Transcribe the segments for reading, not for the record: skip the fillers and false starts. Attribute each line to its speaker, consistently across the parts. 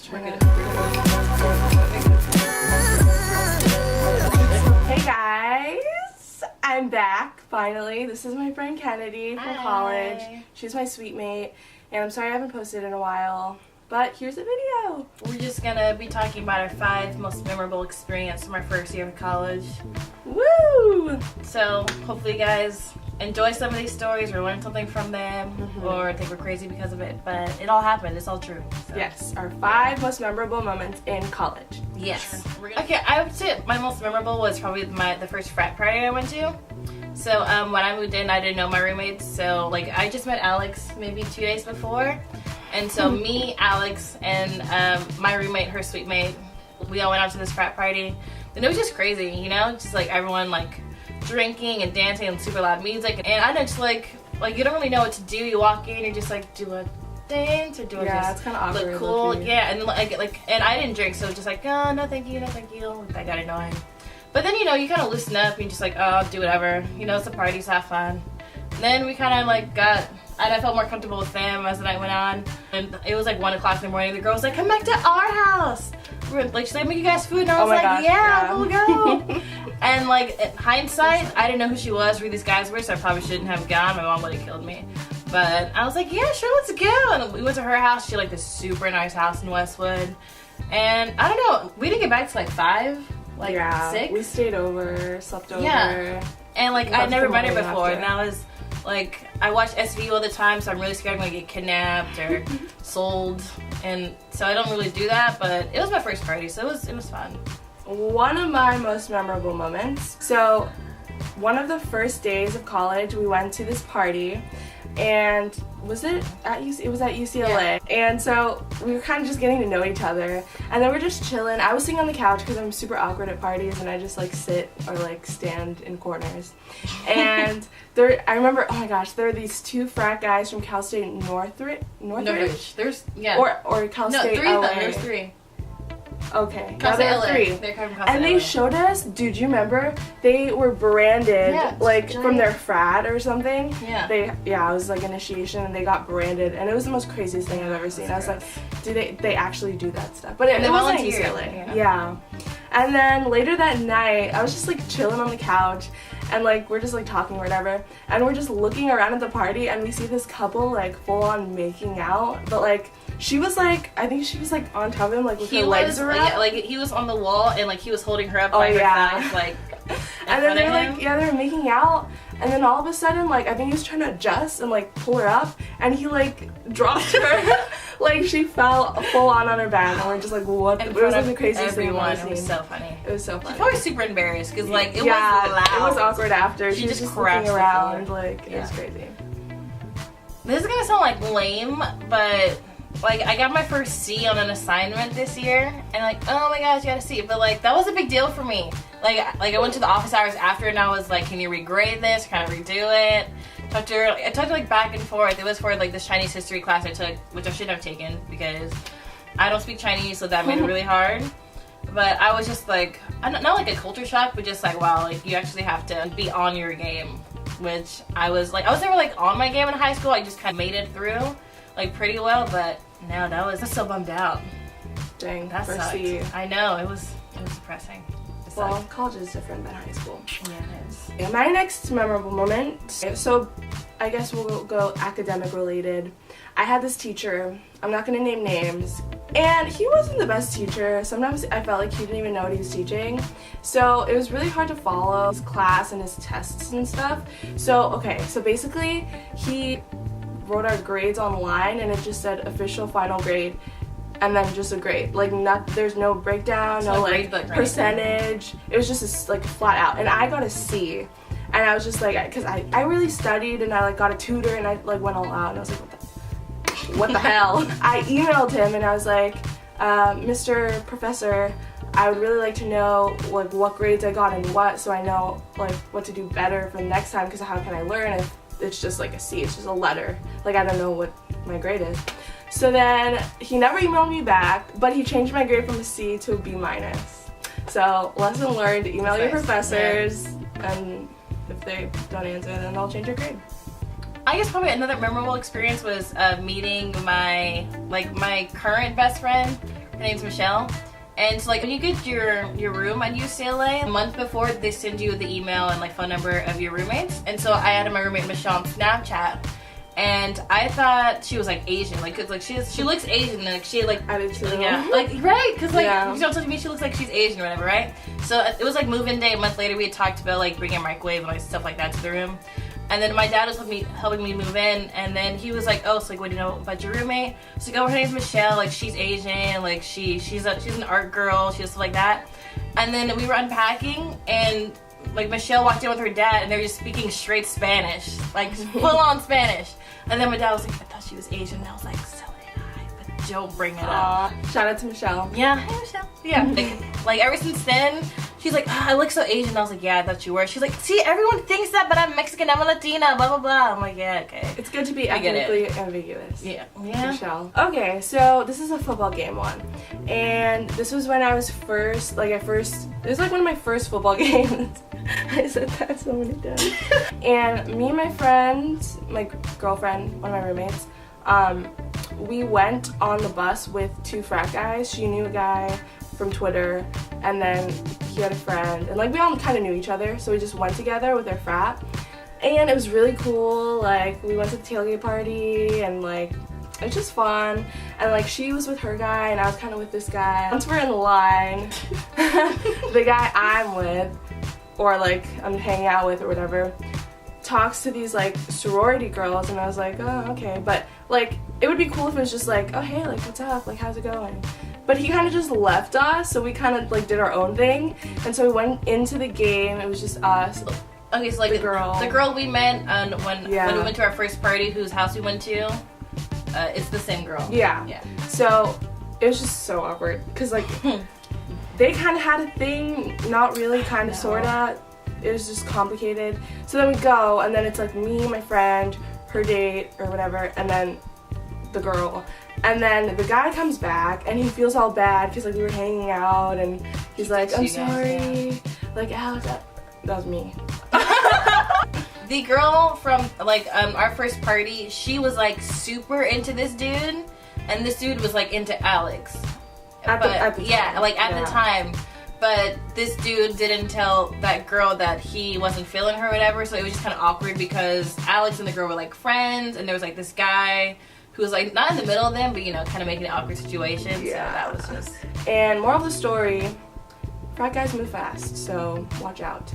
Speaker 1: Hey guys, I'm back finally. This is my friend Kennedy from college. She's my suite mate, and I'm sorry I haven't posted in a while, but here's a video.
Speaker 2: We're just gonna be talking about our 5 most memorable experience from our first year of college.
Speaker 1: Woo!
Speaker 2: So hopefully you guys enjoy some of these stories or learn something from them, or think we're crazy because of it, but it all happened. It's all true. So.
Speaker 1: Yes, our 5 most memorable moments in college.
Speaker 2: Yes. Okay, I would say my most memorable was probably the first frat party I went to. So when I moved in, I didn't know my roommates, so like I just met Alex maybe 2 days before, and so me, Alex, and my roommate, her suite mate, we all went out to this frat party, and it was just crazy, you know, just like everyone like drinking and dancing and super loud music, and I know just like you don't really know what to do. You walk in, you're just like, do a dance or do I just
Speaker 1: it's kind of awkward,
Speaker 2: look cool? Yeah, and and I didn't drink, so just like, oh, no thank you, no thank you. That got annoying. But then, you know, you kind of loosen up and you're just like, oh, I'll do whatever. You know, it's a party, so have fun. And then we kind of like and I felt more comfortable with them as the night went on. And it was like 1 o'clock in the morning. The girl was like, come back to our house. We're like, she's like, make you guys food. And I was like, yeah, we'll go. And like, in hindsight, I didn't know who she was, who these guys were, so I probably shouldn't have gone. My mom would have killed me. But I was like, yeah, sure, let's go. And we went to her house. She had like this super nice house in Westwood. And I don't know, we didn't get back to like 5. Like 6?
Speaker 1: We stayed over, slept over.
Speaker 2: Yeah. And like I'd never met her before, and I was like, I watch SVU all the time, so I'm really scared I'm gonna get kidnapped or sold, and so I don't really do that. But it was my first party, so it was fun.
Speaker 1: One of my most memorable moments. So, one of the first days of college, we went to this party, and was it at it was at UCLA. Yeah. And so we were kind of just getting to know each other, and then we're just chilling. I was sitting on the couch because I'm super awkward at parties, and I just like sit or like stand in corners. And I remember, oh my gosh, there were these 2 frat guys from Cal State Northridge.
Speaker 2: There's
Speaker 1: or Cal State
Speaker 2: 3
Speaker 1: LA.
Speaker 2: of them. There's 3.
Speaker 1: Okay,
Speaker 2: Cal State LA.
Speaker 1: 3.
Speaker 2: They're coming from Cal
Speaker 1: And
Speaker 2: State
Speaker 1: they
Speaker 2: LA.
Speaker 1: showed us, dude, you remember? They were branded, like,
Speaker 2: giant.
Speaker 1: from their frat or something.
Speaker 2: Yeah.
Speaker 1: It was like initiation, and they got branded, and it was the most craziest thing I've ever seen. I was like, do they actually do that stuff? But it wasn't UCLA. Yeah. And then later that night, I was just like chilling on the couch, and like we're just like talking or whatever, and we're just looking around at the party, and we see this couple like full on making out, but like she was like, I think she was like on top of him, like with her legs around.
Speaker 2: Yeah, like he was on the wall, and like he was holding her up by her thighs, like.
Speaker 1: And then they're like, they were making out, and then all of a sudden, like, I think he was trying to adjust and like pull her up, and he like dropped her, like she fell full on her back, and we're just like, what? It was like the craziest thing I've ever seen.
Speaker 2: It was so funny.
Speaker 1: It was so funny.
Speaker 2: She's probably super embarrassed because like it was loud.
Speaker 1: It was awkward after. She was just looking around, like it was crazy.
Speaker 2: This is gonna sound like lame, but like I got my first C on an assignment this year, and like, oh my gosh, you got a C, but like that was a big deal for me. Like I went to the office hours after, and I was like, can you regrade this? Can I redo it? Talked to her. I talked like back and forth. It was for like this Chinese history class I took, which I shouldn't have taken because I don't speak Chinese, so that made it really hard. But I was just like, not like a culture shock, but just like, wow, like you actually have to be on your game. Which I was never like on my game in high school. I just kind of made it through like pretty well, but no, I was so bummed out.
Speaker 1: Dang,
Speaker 2: that sucked. I know, it was depressing.
Speaker 1: Well, college is different than high school.
Speaker 2: Yeah, it is.
Speaker 1: Yeah, my next memorable moment, so I guess we'll go academic related. I had this teacher, I'm not going to name names, and he wasn't the best teacher. Sometimes I felt like he didn't even know what he was teaching. So it was really hard to follow his class and his tests and stuff. So basically he wrote our grades online, and it just said official final grade, and then just a grade. Like there's no breakdown, no like percentage. It was just like flat out. And I got a C. And I was just like, because I really studied, and I like got a tutor, and I like went all out, and I was like, what the hell? I emailed him, and I was like, Mr. Professor, I would really like to know like what grades I got and what, so I know like what to do better for the next time, because how can I learn if it's just like a C, it's just a letter. Like I don't know what my grade is. So then he never emailed me back, but he changed my grade from a C to a B-. So lesson learned, email your professors, and if they don't answer, then I'll change your grade.
Speaker 2: I guess probably another memorable experience was meeting my current best friend Her name's Michelle. And so, like, when you get your room at UCLA, a month before, they send you the email and, like, phone number of your roommates. And so I added my roommate Michelle on Snapchat. And I thought she was, like, Asian. Like, 'cause, like, she looks Asian. Like, she, like...
Speaker 1: I did too.
Speaker 2: Yeah. Like, right? Because, like,
Speaker 1: yeah.
Speaker 2: you don't tell me she looks like she's Asian or whatever, right? So it was, like, move-in day. A month later, we had talked about, like, bringing a microwave and, like, stuff like that to the room. And then my dad was helping me move in, and then he was like, "Oh, so like, what do you know about your roommate?" So like, "Oh, her name's Michelle. Like, she's Asian. Like, she's an art girl. She does stuff like that." And then we were unpacking, and like Michelle walked in with her dad, and they were just speaking straight Spanish, like full on Spanish. And then my dad was like, "I thought she was Asian." And I was like, "So did I, but don't bring it up."
Speaker 1: Shout out to Michelle.
Speaker 2: Yeah, hey Michelle. Yeah, like ever since then. She's like, "Oh, I look so Asian." I was like, "Yeah, I thought you were." She's like, "See, everyone thinks that, but I'm Mexican, I'm a Latina, blah, blah, blah." I'm like, "Yeah, okay."
Speaker 1: It's good to be ethnically ambiguous.
Speaker 2: Yeah.
Speaker 1: Michelle. Okay, so this is a football game one. And this was when I was it was like one of my first football games. I said that so many times. And me and my friend, my girlfriend, one of my roommates, we went on the bus with two frat guys. She knew a guy from Twitter, and then he had a friend, and like we all kind of knew each other, so we just went together with our frat, and it was really cool. Like, we went to the tailgate party, and like it was just fun, and like she was with her guy and I was kind of with this guy. Once we're in line, the guy I'm with, or like I'm hanging out with or whatever, talks to these like sorority girls, and I was like, "Oh, okay," but like it would be cool if it was just like, "Oh, hey, like what's up, like how's it going?" But he kind of just left us, so we kind of like did our own thing, and so we went into the game. It was just us.
Speaker 2: Okay, so like the girl we met when we went to our first party, whose house we went to, it's the same girl.
Speaker 1: Yeah. So it was just so awkward because like they kind of had a thing, not really, kind of, sorta. It was just complicated. So then we go, and then it's like me, my friend, her date or whatever, and then the girl. And then the guy comes back, and he feels all bad because like we were hanging out, and he's like, "I'm sorry, like Alex." That was me.
Speaker 2: The girl from like our first party, she was like super into this dude, and this dude was like into Alex.
Speaker 1: At the
Speaker 2: time. But this dude didn't tell that girl that he wasn't feeling her or whatever, so it was just kind of awkward because Alex and the girl were like friends, and there was like this guy who was like not in the middle of them, but you know, kind of making an awkward situation.
Speaker 1: Yeah.
Speaker 2: So that was just.
Speaker 1: And moral of the story: frat guys move fast, so watch out.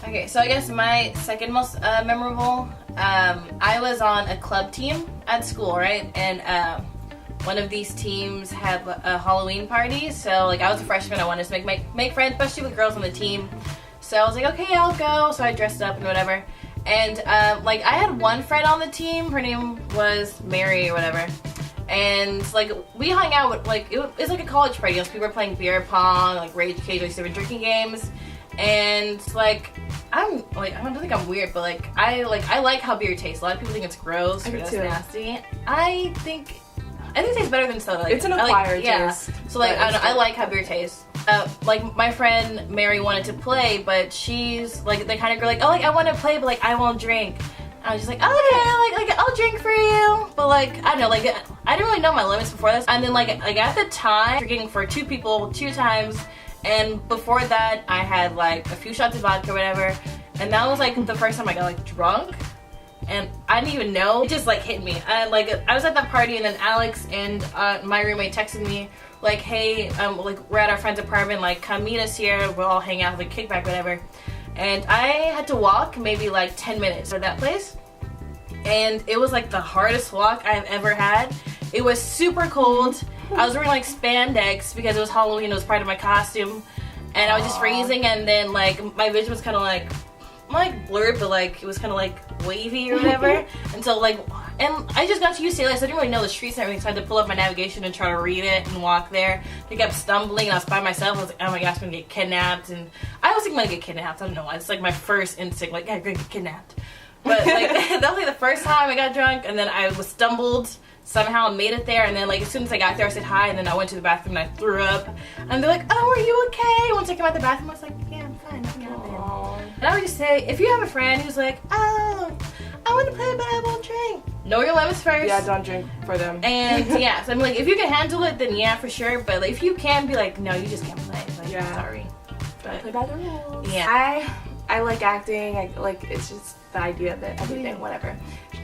Speaker 2: Okay, so I guess my second most memorable, I was on a club team at school, right? And one of these teams had a Halloween party, so like I was a freshman, I wanted to make friends, especially with girls on the team. So I was like, okay, I'll go. So I dressed up and whatever. And like I had one friend on the team, her name was Mary or whatever. And like we hung out with like it was like a college party. People were playing beer pong, like Rage Cage, like different drinking games. And like I don't think I'm weird, but like I like how beer tastes. A lot of people think it's gross or that's nasty. I think it tastes better than soda. Like,
Speaker 1: it's an acquired taste.
Speaker 2: Yeah. So like I don't know, I like how beer tastes. Like my friend Mary wanted to play, but she's like the kind of girl like, oh, like I want to play, but like I won't drink. I was just like, oh, okay, like I'll drink for you, but like I don't know, like I didn't really know my limits before this. And then like at the time, drinking for 2 people 2 times, and before that I had like a few shots of vodka or whatever, and that was like the first time I got like drunk. And I didn't even know. It just like hit me. And like I was at that party, and then Alex and my roommate texted me like, hey, like we're at our friend's apartment, like come meet us here. We'll all hang out, like kickback, whatever. And I had to walk maybe like 10 minutes to that place. And it was like the hardest walk I've ever had. It was super cold. I was wearing like spandex because it was Halloween. It was part of my costume. And I was just freezing, and then like my vision was kind of like blurred, but like it was kind of like wavy or whatever. And so like, and I just got to UCLA, so I didn't really know the streets and everything, so I had to pull up my navigation and try to read it and walk there. I kept stumbling, and I was by myself. I was like, oh my gosh, I'm gonna get kidnapped. And I was thinking I'm gonna get kidnapped. I don't know why. It's like my first instinct, like, yeah, I'm gonna get kidnapped. But like that was like the first time I got drunk, and then I was stumbled, somehow made it there, and then like as soon as I got there I said hi, and then I went to the bathroom and I threw up, and they're like, oh, are you okay? Once I came out the bathroom I was like, yeah, I'm fine, nothing happened. And I would just say, if you have a friend who's like, oh, I want to play but I won't drink, know your limits first.
Speaker 1: Yeah, don't drink for them.
Speaker 2: And yeah, so I'm like, if you can handle it, then yeah, for sure. But like, if you can, be like, no, you just can't play. Like,
Speaker 1: Yeah.
Speaker 2: sorry. But
Speaker 1: Play by the rules.
Speaker 2: yeah.
Speaker 1: I like acting. It's just the idea of it, everything, whatever.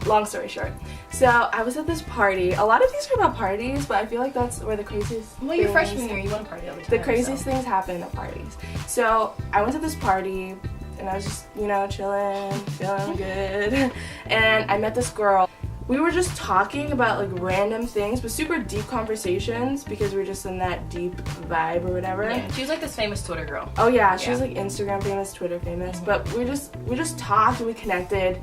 Speaker 1: Long story short. So I was at this party. A lot of these are about parties, but I feel like that's where the craziest
Speaker 2: Well, your
Speaker 1: things-
Speaker 2: freshman year, you want to party all the time.
Speaker 1: The craziest things happen at parties. So I went to this party and I was just, chilling, feeling good. And I met this girl. We were just talking about like random things, but super deep conversations because we were just in that deep vibe or whatever.
Speaker 2: Yeah, she was like this famous Twitter girl.
Speaker 1: Oh yeah, she was like Instagram famous, Twitter famous. But we just talked and we connected.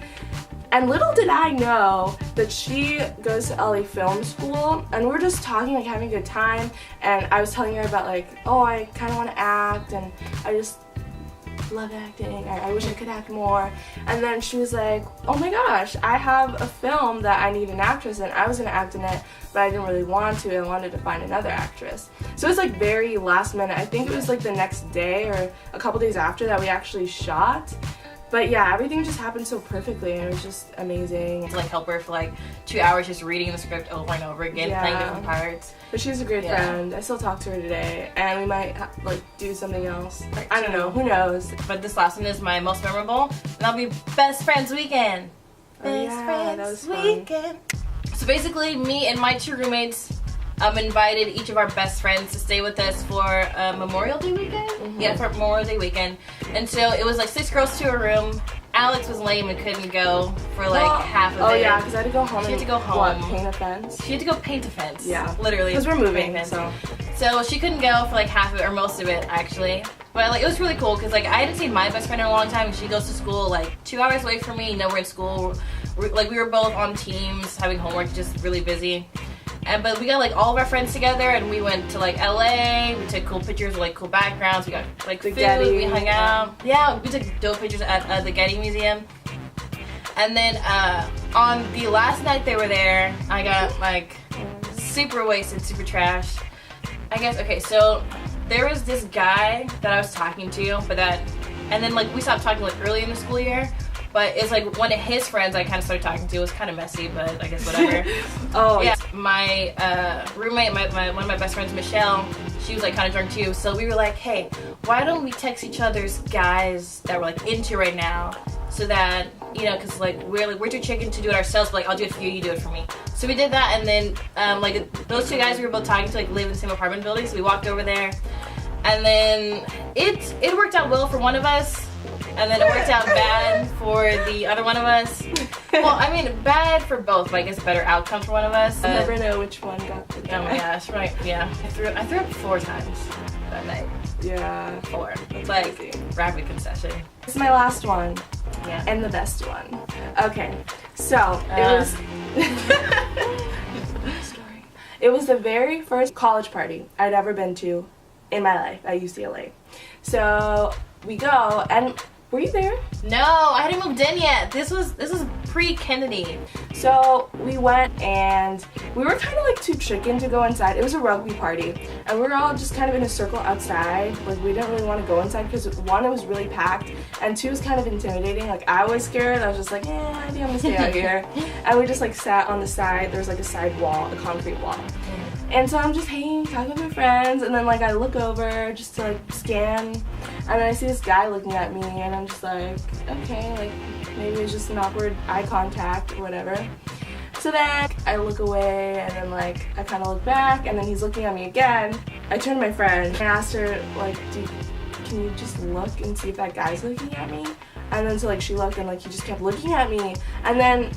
Speaker 1: And little did I know that she goes to LA Film School, and we were just talking, like having a good time. And I was telling her about like, oh, I kind of want to act, and I just love acting. I wish I could act more. And then she was like, oh my gosh, I have a film that I need an actress in. I was gonna act in it, but I didn't really want to. I wanted to find another actress. So it was like very last minute. I think it was like the next day or a couple days after that we actually shot. But yeah, everything just happened so perfectly, and it was just amazing.
Speaker 2: To like help her for like 2 hours just reading the script over and over again,
Speaker 1: Yeah.
Speaker 2: playing different parts.
Speaker 1: But she's a great
Speaker 2: Yeah.
Speaker 1: friend. I still talk to her today, and we might like do something else.
Speaker 2: Right,
Speaker 1: I don't
Speaker 2: too.
Speaker 1: know. Who knows?
Speaker 2: But this last one is my most memorable, and that'll be Best Friends Weekend.
Speaker 1: Oh, yeah, that was fun.
Speaker 2: Weekend. So basically, me and my 2 roommates invited each of our best friends to stay with us for Memorial Day weekend.
Speaker 1: Mm-hmm.
Speaker 2: Yeah, for Memorial Day weekend. And so it was like 6 girls to a room. Alex was lame and couldn't go for like half of it.
Speaker 1: Oh yeah, because I had to go home.
Speaker 2: She had to go
Speaker 1: What,
Speaker 2: home.
Speaker 1: paint a fence?
Speaker 2: She had to go paint a fence.
Speaker 1: Yeah.
Speaker 2: Literally.
Speaker 1: Because we're
Speaker 2: paint a
Speaker 1: moving,
Speaker 2: fence.
Speaker 1: so.
Speaker 2: So she couldn't go for like half of it or most of it actually. But like it was really cool because like I hadn't seen my best friend in a long time, and she goes to school like 2 hours away from me. We're in school. Like we were both on teams having homework, just really busy. But we got like all of our friends together, and we went to like LA. We took cool pictures with like cool backgrounds. We got like
Speaker 1: The
Speaker 2: food.
Speaker 1: Getty,
Speaker 2: We hung out. Yeah, we took dope pictures at the Getty Museum. And then on the last night they were there, I got like super wasted, super trashed. I guess, okay, so there was this guy that I was talking to, and then like we stopped talking like early in the school year, but it's like one of his friends I kind of started talking to. It was kind of messy, but I guess whatever.
Speaker 1: Oh
Speaker 2: Yeah, my roommate, one of my best friends, Michelle, she was like kind of drunk too, so we were like, hey, why don't we text each other's guys that we're like into right now, so that, because like we're too chicken to do it ourselves, but like I'll do it for you, you do it for me. So we did that, and then like those 2 guys we were both talking to like live in the same apartment building, so we walked over there, and then it worked out well for one of us, and then it worked out bad for the other one of us. Well, I mean bad for both, but I guess better outcome for one of us.
Speaker 1: I never know which one got the
Speaker 2: Oh my gosh, right? Yeah, I threw up 4 times that night.
Speaker 1: Yeah.
Speaker 2: 4. It's
Speaker 1: That's
Speaker 2: like
Speaker 1: crazy.
Speaker 2: rapid concession.
Speaker 1: This is my last one.
Speaker 2: Yeah.
Speaker 1: And the best one. Okay, so it was. Story. It was the very first college party I'd ever been to in my life at UCLA. So we go, and were you there?
Speaker 2: No, I hadn't moved in yet. This was pre-Kennedy.
Speaker 1: So we went, and we were kind of like too chicken to go inside. It was a rugby party, and we were all just kind of in a circle outside. Like we didn't really want to go inside because one, it was really packed, and 2, it was kind of intimidating. Like I was scared. I was just like, I think I'm gonna stay out here. And we just like sat on the side. There was like a side wall, a concrete wall. And so I'm just hanging, talking with my friends, and then like I look over just to like scan, and then I see this guy looking at me, and I'm just like, okay, like maybe it's just an awkward eye contact or whatever. So then I look away, and then like I kind of look back, and then he's looking at me again. I turned to my friend and asked her like, can you just look and see if that guy's looking at me? And then so like she looked, and like he just kept looking at me, and then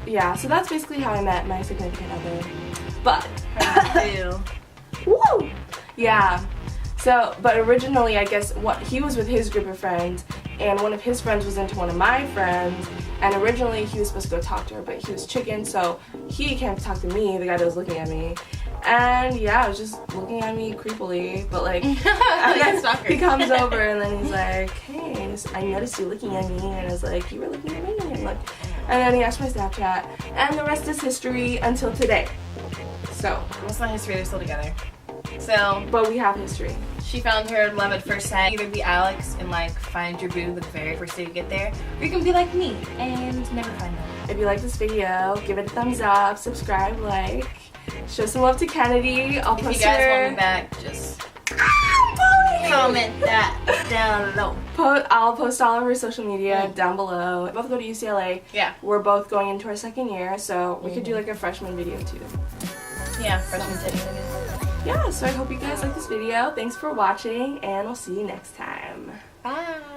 Speaker 1: yeah, so that's basically how I met my significant other. But woo! Yeah. So, but originally, I guess he was with his group of friends, and one of his friends was into one of my friends, and originally he was supposed to go talk to her, but he was chicken, so he came to talk to me, the guy that was looking at me, and yeah, was just looking at me creepily, but like, and then he comes over, and then he's like, hey, I noticed you looking at me, and I was like, you were looking at me, and then he asked my Snapchat, and the rest is history until today. So,
Speaker 2: it's not history, they're still together. So,
Speaker 1: but we have history.
Speaker 2: she found her love at first sight. Either be Alex and like find your boo the very first day you get there, or you can be like me and never find them.
Speaker 1: If you like this video, give it a thumbs up, subscribe, like, show some love to Kennedy. I'll
Speaker 2: If
Speaker 1: post
Speaker 2: you guys
Speaker 1: her.
Speaker 2: want me back, just comment that down below.
Speaker 1: I'll post all of her social media down below. We both go to UCLA.
Speaker 2: Yeah.
Speaker 1: We're both going into our second year, so we could do like a freshman video too.
Speaker 2: Yeah, freshman city.
Speaker 1: Yeah, so I hope you guys like this video. Thanks for watching, and we'll see you next time.
Speaker 2: Bye.